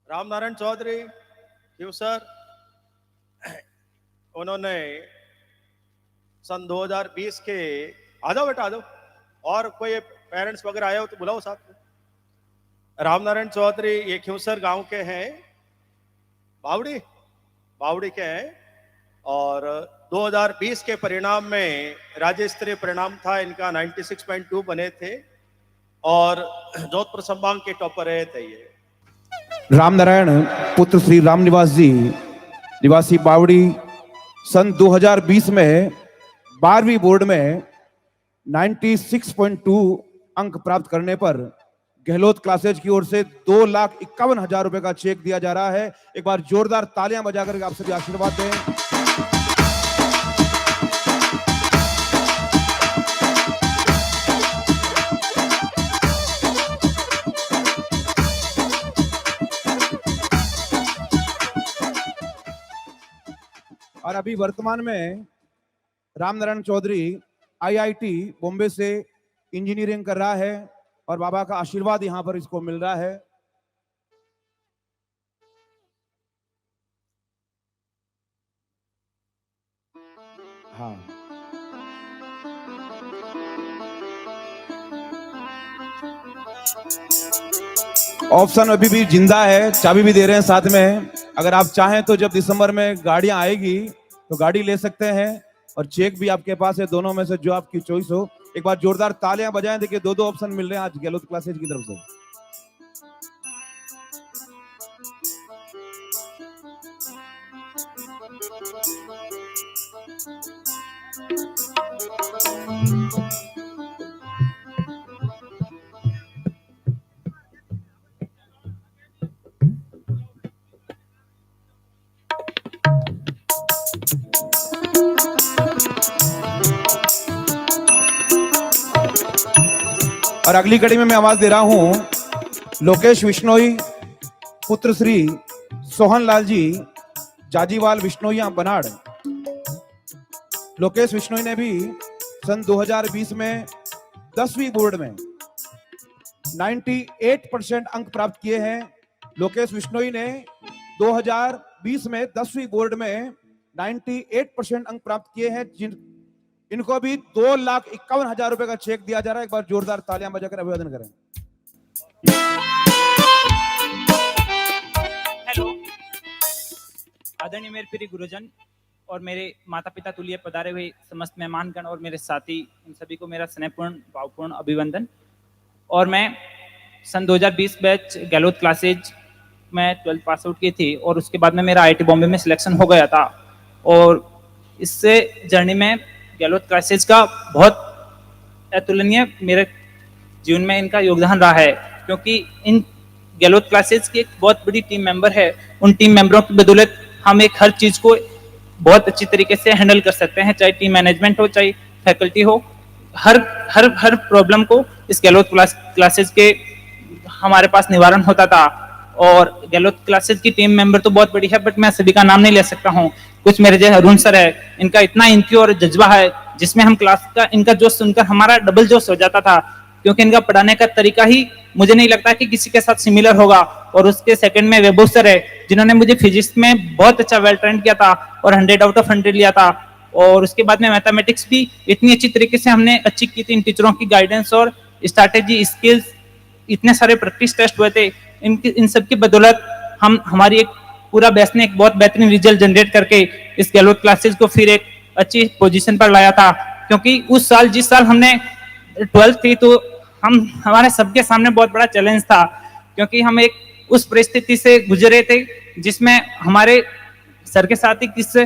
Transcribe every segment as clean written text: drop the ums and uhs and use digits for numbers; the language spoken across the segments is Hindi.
रामनारायण चौधरी क्यों सर, उन्होंने सन 2020 के, आ जाओ बेटा आ जाओ, और कोई पेरेंट्स वगैरह आए हो तो बुलाओ साथ में। रामनारायण चौधरी ये क्यूसर गांव के हैं, बावड़ी के हैं, और 2020 के परिणाम में राज्य स्तरीय परिणाम था इनका, 96.2 बने थे और जोधपुर संभाग के टॉपर रहे थे। ये रामनारायण पुत्र श्री रामनिवास जी निवासी बावड़ी सन 2020 में 12वीं बोर्ड में 96.2 अंक प्राप्त करने पर गहलोत क्लासेज की ओर से 2,51,000 रुपए का चेक दिया जा रहा है। एक बार जोरदार तालियां बजाकर आप सभी आशीर्वाद दें। और अभी वर्तमान में रामनारायण चौधरी आईआईटी बॉम्बे से इंजीनियरिंग कर रहा है और बाबा का आशीर्वाद यहां पर इसको मिल रहा है। हाँ, ऑप्शन अभी भी जिंदा है, चाबी भी दे रहे हैं साथ में। अगर आप चाहें तो जब दिसंबर में गाड़ियां आएगी तो गाड़ी ले सकते हैं और चेक भी आपके पास है, दोनों में से जो आपकी चॉइस हो। एक बार जोरदार तालियां बजाएं। देखिए 2-2 ऑप्शन मिल रहे हैं आज गहलोत क्लासेज की तरफ से। और अगली कड़ी में मैं आवाज दे रहा हूं लोकेश विश्नोई पुत्र श्री सोहन लाल जी जाजीवाल विश्नोइया बनाड़। लोकेश विश्नोई ने भी सन 2020 में 10वीं बोर्ड में 98% अंक प्राप्त किए हैं। लोकेश विश्नोई ने 2020 में 10वीं बोर्ड में 98% अंक प्राप्त किए हैं, इनको भी 2,51,000 रुपए का चेक दिया जा रहा है। एक बार जोरदार तालियां बजाकर अभिवादन करें। हेलो आदरणीय मेरे प्रिय गुरुजन और मेरे माता पिता तुल्य पधारे हुए समस्त मेहमानगण और मेरे साथी, उन सभी को मेरा स्नेहपूर्ण भावपूर्ण अभिवंदन। और मैं सन 2020 बैच गहलोत क्लासेज में 12th पास आउट की थी और उसके बाद में मेरा आईआईटी बॉम्बे में सिलेक्शन हो गया था। और इससे जर्नी में गहलोत क्लासेज का बहुत अतुलनीय मेरे जीवन में इनका योगदान रहा है, क्योंकि इन गहलोत क्लासेज की एक बहुत बड़ी टीम मेंबर है। उन टीम मेंबरों की बदौलत हम एक हर चीज को बहुत अच्छी तरीके से हैंडल कर सकते हैं, चाहे टीम मैनेजमेंट हो, चाहे फैकल्टी हो। हर प्रॉब्लम को इस गहलोत क्लासेज के हमारे पास निवारण होता था। और गहलोत क्लासेज की टीम मेंबर तो बहुत बड़ी है, बट मैं सभी का नाम नहीं ले सकता हूँ। कुछ मेरे जैसे अरुण सर है, इनका इतना इंक्यू और जज्बा है जिसमें हम क्लास का इनका जोश सुनकर हमारा डबल जोश हो जाता था, क्योंकि इनका पढ़ाने का तरीका ही मुझे नहीं लगता कि किसी के साथ सिमिलर होगा। और उसके सेकंड में वैभव सर है, जिन्होंने मुझे फिजिक्स में बहुत अच्छा वेल ट्रेंड किया था और 100 आउट ऑफ 100 लिया था। और उसके बाद में मैथमेटिक्स भी इतनी अच्छी तरीके से हमने अच्छी की थी। इन टीचरों की गाइडेंस और स्ट्रैटेजी स्किल्स, इतने सारे प्रैक्टिस टेस्ट हुए थे, इन सब की बदौलत हमारी एक पूरा बैच ने एक बहुत बेहतरीन रिजल्ट जनरेट करके इस गहलोत क्लासेज को फिर एक अच्छी पोजीशन पर लाया था। क्योंकि उस साल जिस साल हमने 12th थी तो हमारे सबके सामने बहुत बड़ा चैलेंज था, क्योंकि हम एक उस परिस्थिति से गुजरे थे जिसमें हमारे सर के साथ ही किस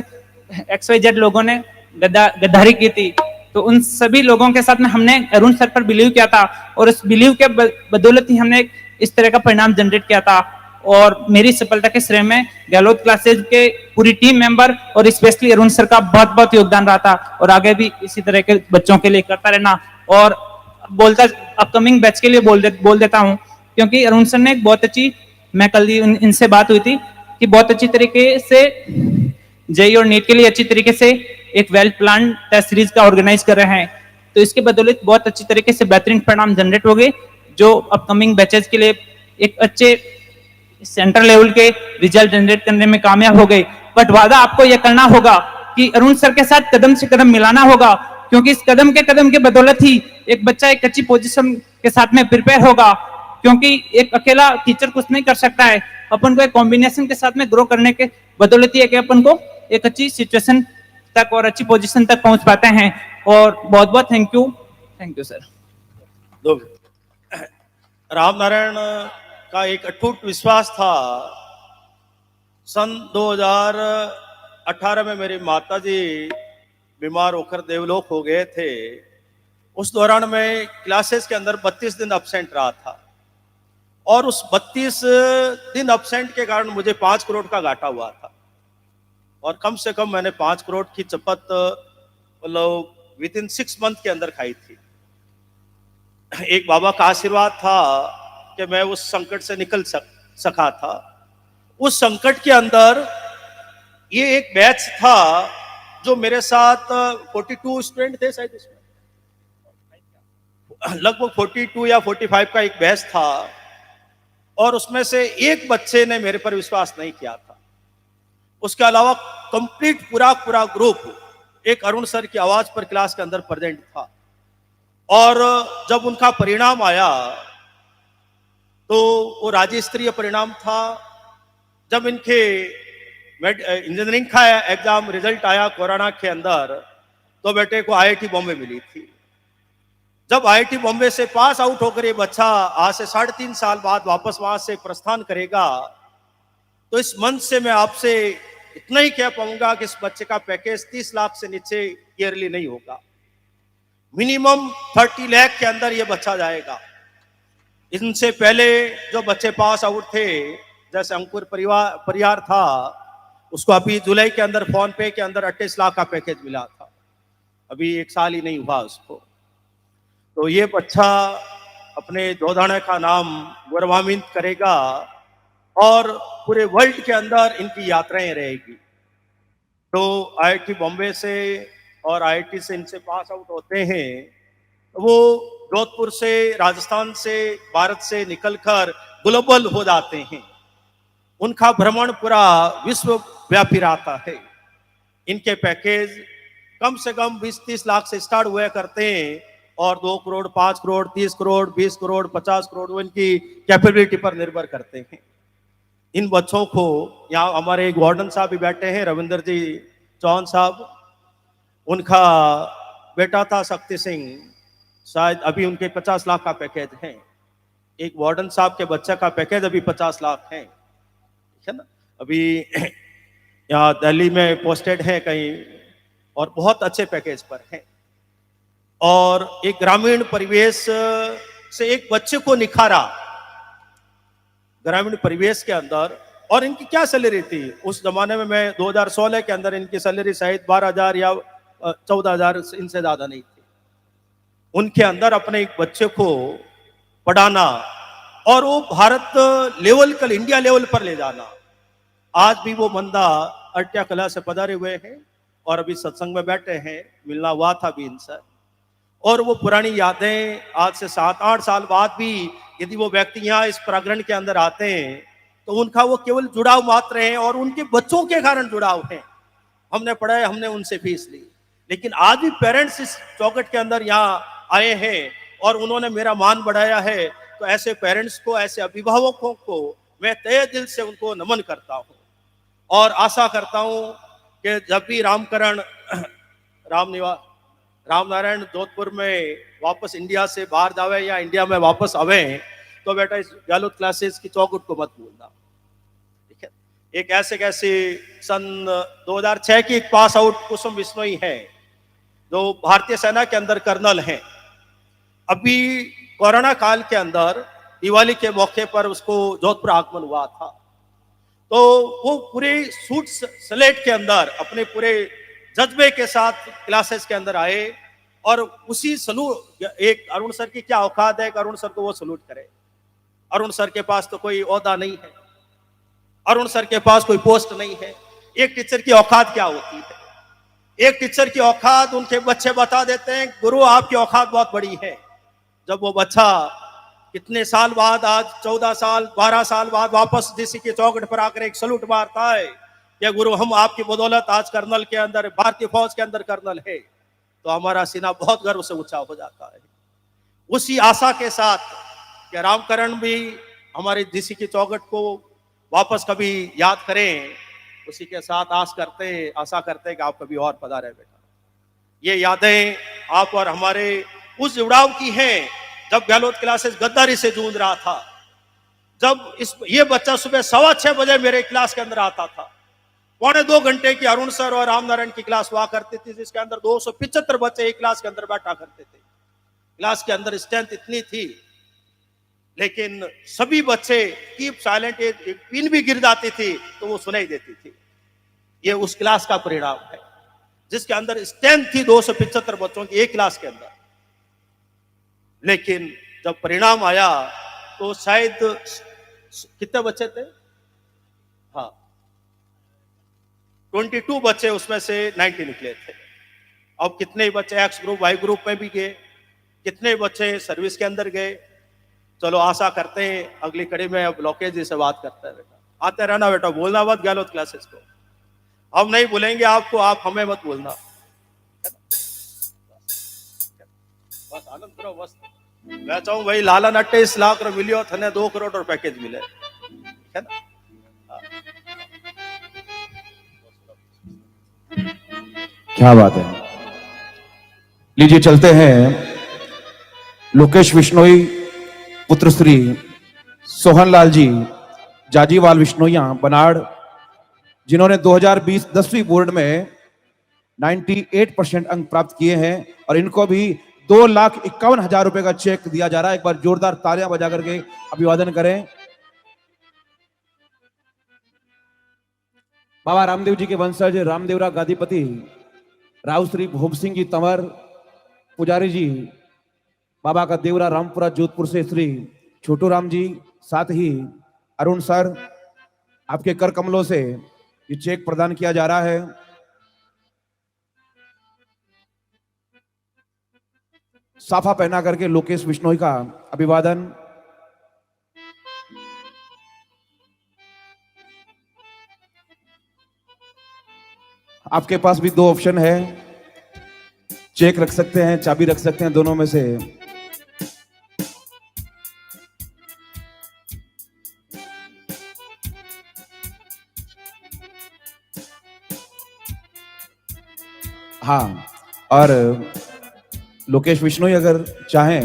XYZ लोगों ने गद्दारी की थी। तो उन सभी लोगों के साथ में हमने अरुण सर पर बिलीव किया था और उस बिलीव के बदौलत ही हमने इस तरह का परिणाम जनरेट किया था। और मेरी सफलता के श्रेय में गहलोत क्लासेज के पूरी टीम मेंबर और स्पेशली अरुण सर का बहुत बहुत योगदान रहा था। और आगे भी इसी तरह के बच्चों के लिए करता रहना। और अपकमिंग बैच के लिए बोल देता हूँ, क्योंकि अरुण सर ने एक बहुत अच्छी, मैं कल इनसे बात हुई थी कि बहुत अच्छी तरीके से जेईई और नीट के लिए अच्छी तरीके से एक वेल प्लान टेस्ट सीरीज का ऑर्गेनाइज कर रहे हैं। तो इसके बदौलत बहुत अच्छी तरीके से बेहतरीन परिणाम जनरेट हो गए, जो अपकमिंग बैचेस के लिए एक अच्छे सेंट्रल लेवल के रिजल्ट जनरेट करने में कामयाब हो गए, बट वादा आपको यह करना होगा कि अरुण सर के साथ कदम से कदम मिलाना होगा, क्योंकि इस कदम के बदौलत ही एक बच्चा एक अच्छी पोजीशन के साथ में प्रिपेयर होगा, क्योंकि एक अकेला टीचर कुछ नहीं कर सकता है। अपन को एक कॉम्बिनेशन के साथ में ग्रो करने के बदौलत ही है कि अपन को एक अच्छी सिचुएशन तक और अच्छी पोजीशन तक पहुंच पाते हैं। और बहुत बहुत थैंक यू सर। दो राम नारायण का एक अटूट विश्वास था। सन 2018 में मेरी माताजी बीमार होकर देवलोक हो गए थे। उस दौरान मैं क्लासेस के अंदर 32 दिन अब्सेंट रहा था, और उस 32 दिन अब्सेंट के कारण मुझे 5 करोड़ का घाटा हुआ था, और कम से कम मैंने 5 करोड़ की चपत मतलब विद इन 6 मंथ के अंदर खाई थी। एक बाबा का आशीर्वाद था कि मैं उस संकट से निकल सका था। उस संकट के अंदर ये एक बैच था जो मेरे साथ 42 स्टूडेंट थे, शायद इसमें लगभग 42 या 45 का एक बैच था, और उसमें से एक बच्चे ने मेरे पर विश्वास नहीं किया था। उसके अलावा कंप्लीट पूरा ग्रुप एक अरुण सर की आवाज पर क्लास के अंदर प्रेजेंट था। और जब उनका परिणाम आया तो वो राज्य स्तरीय परिणाम था। जब इनके इंजीनियरिंग का एग्जाम रिजल्ट आया कोरोना के अंदर, तो बेटे को आईआईटी बॉम्बे मिली थी। जब आईआईटी बॉम्बे से पास आउट होकर ये बच्चा आज से 3.5 साल बाद वापस वहां से प्रस्थान करेगा, तो इस मंच से मैं आपसे इतना ही कह पाऊंगा कि इस बच्चे का पैकेज 30 लाख से नीचे ईयरली नहीं होगा। मिनिमम 30 लाख के अंदर ये बच्चा जाएगा। इनसे पहले जो बच्चे पास आउट थे, जैसे अंकुर परिवार था, उसको अभी जुलाई के अंदर फोन पे के अंदर 28 लाख का पैकेज मिला था। अभी 1 साल ही नहीं हुआ उसको। तो ये बच्चा अपने दोधाना का नाम गौरवान्वित करेगा, और पूरे वर्ल्ड के अंदर इनकी यात्राएं रहेगी। तो आईआईटी बॉम्बे से और आईआईटी से इनसे पास आउट होते हैं, वो जोधपुर से, राजस्थान से, भारत से निकलकर ग्लोबल हो जाते हैं। उनका भ्रमण पूरा विश्व व्यापी रहता है। इनके पैकेज कम से कम 20-30 लाख से स्टार्ट हुआ करते हैं, और 2 करोड़, 5 करोड़, 30 करोड़, 20 करोड़, 50 करोड़, वो इनकी कैपेबिलिटी पर निर्भर करते हैं। इन बच्चों को, यहाँ हमारे एक वार्डन साहब भी बैठे हैं, रविंदर जी चौहान साहब, उनका बेटा था शक्ति सिंह, शायद अभी उनके 50 लाख का पैकेज है। एक वार्डन साहब के बच्चे का पैकेज अभी 50 लाख है, ठीक है ना। अभी यहाँ दिल्ली में पोस्टेड है कहीं, और बहुत अच्छे पैकेज पर है। और एक ग्रामीण परिवेश से एक बच्चे को निखारा, ग्रामीण परिवेश के अंदर। और इनकी क्या सैलरी थी उस जमाने में? मैं 2016 के अंदर इनकी सैलरी शायद 12,000 या 14,000, इनसे ज्यादा नहीं थी। उनके अंदर अपने एक बच्चे को पढ़ाना और वो भारत लेवल कल इंडिया लेवल पर ले जाना। आज भी वो बंदा अट्या कला से पधारे हुए हैं और अभी सत्संग में बैठे हैं, मिलना हुआ था भी इनसे। और वो पुरानी यादें आज से 7-8 साल बाद भी यदि वो व्यक्ति यहाँ इस प्रांगण के अंदर आते हैं तो उनका वो केवल जुड़ाव मात्र है, और उनके बच्चों के कारण जुड़ाव है। हमने पढ़ा है, हमने उनसे फीस ली, लेकिन आज भी पेरेंट्स इस चौखट के अंदर यहाँ आए हैं और उन्होंने मेरा मान बढ़ाया है। तो ऐसे पेरेंट्स को, ऐसे अभिभावकों को मैं तहे दिल से उनको नमन करता हूँ, और आशा करता हूँ कि जब भी रामकरण राम नारायण जोधपुर में वापस इंडिया से बाहर जावे या इंडिया में वापस आवे, तो बेटा इस गहलोत क्लासेस की चौखट को मत भूलना, ठीक है। एक ऐसे सन 2006 की एक पास आउट कुसुम बिश्नोई है, जो भारतीय सेना के अंदर कर्नल हैं। अभी कोरोना काल के अंदर दिवाली के मौके पर उसको जोधपुर आगमन हुआ था, तो वो पूरे सूट सलेट के अंदर अपने पूरे जज्बे के साथ क्लासेस के अंदर आए, और उसी सलूट, एक अरुण सर की क्या औकात है कि अरुण सर को वो सलूट करे। अरुण सर के पास तो कोई ओहदा नहीं है, अरुण सर के पास कोई पोस्ट नहीं है। एक टीचर की औकात क्या होती है? एक टीचर की औकात उनके बच्चे बता देते हैं, गुरु आपकी औकात बहुत बड़ी है। जब वो बच्चा कितने साल बाद, आज 14 साल 12 साल बाद वापस डीसी की चौखट पर आकर एक सलूट मारता है कि गुरु हम आपकी बदौलत आज कर्नल के अंदर, भारतीय फौज के अंदर कर्नल है, तो हमारा सीना बहुत गर्व से ऊंचा हो जाता है। उसी आशा के साथ कि रामकरण भी हमारे डीसी की चौखट को वापस कभी याद करें, उसी के साथ आशा करते कि आप कभी और पधारे बेटा। ये यादें आप और हमारे उस जुड़ाव की हैं जब गहलोत क्लासेस गद्दारी से जूझ रहा था, जब ये बच्चा सुबह 6:15 बजे मेरे क्लास के अंदर आता था। 1.25 घंटे की अरुण सर और रामनारायण की क्लास हुआ करती थी, जिसके अंदर 275 बच्चे एक क्लास के अंदर बैठा करते थे। क्लास के अंदर स्ट्रेंथ इतनी थी, लेकिन सभी बच्चे कीप साइलेंट, एक पिन भी गिर जाती थी तो वो सुनाई देती थी। ये उस क्लास का परिणाम है जिसके अंदर स्ट्रेंथ थी 275 बच्चों की एक क्लास के अंदर। लेकिन जब परिणाम आया तो शायद कितने बच्चे थे? हाँ, 22 बच्चे उसमें से 90 निकले थे। अब कितने बच्चे एक्स ग्रुप वाई ग्रुप में भी गए, कितने बच्चे सर्विस के अंदर गए। चलो आशा करते हैं अगली कड़ी में अब लोकेश जी से बात करते हैं। बेटा आते रहना, बेटा बोलना मत गहलोत क्लासेस को, हम नहीं भूलेंगे आपको, आप हमें मत भूलना। बस आनंद करो, बस मैं चाहूं भाई लाला 28 लाख मिलियो थे, 2 करोड़ और पैकेज मिले, है ना। क्या बात है। लीजिए चलते हैं लोकेश बिश्नोई पुत्र श्री सोहनलाल जी जाजीवाल बिश्नोइया बनाड़, जिन्होंने 2020 10वीं बोर्ड में 98% अंक प्राप्त किए हैं, और इनको भी 2,51,000 रुपए का चेक दिया जा रहा है। एक बार जोरदार तालियां बजा करके अभिवादन करें। बाबा रामदेव जी के वंशज रामदेवरा गादीपति राव श्री भूप सिंह जी तंवर पुजारी जी, बाबा का देवरा रामपुरा जोधपुर से श्री छोटू राम जी, साथ ही अरुण सर, आपके कर कमलों से ये चेक प्रदान किया जा रहा है। साफा पहना करके लोकेश बिश्नोई का अभिवादन। आपके पास भी 2 ऑप्शन है, चेक रख सकते हैं, चाबी रख सकते हैं, दोनों में से। हाँ, और लोकेश बिश्नोई अगर चाहें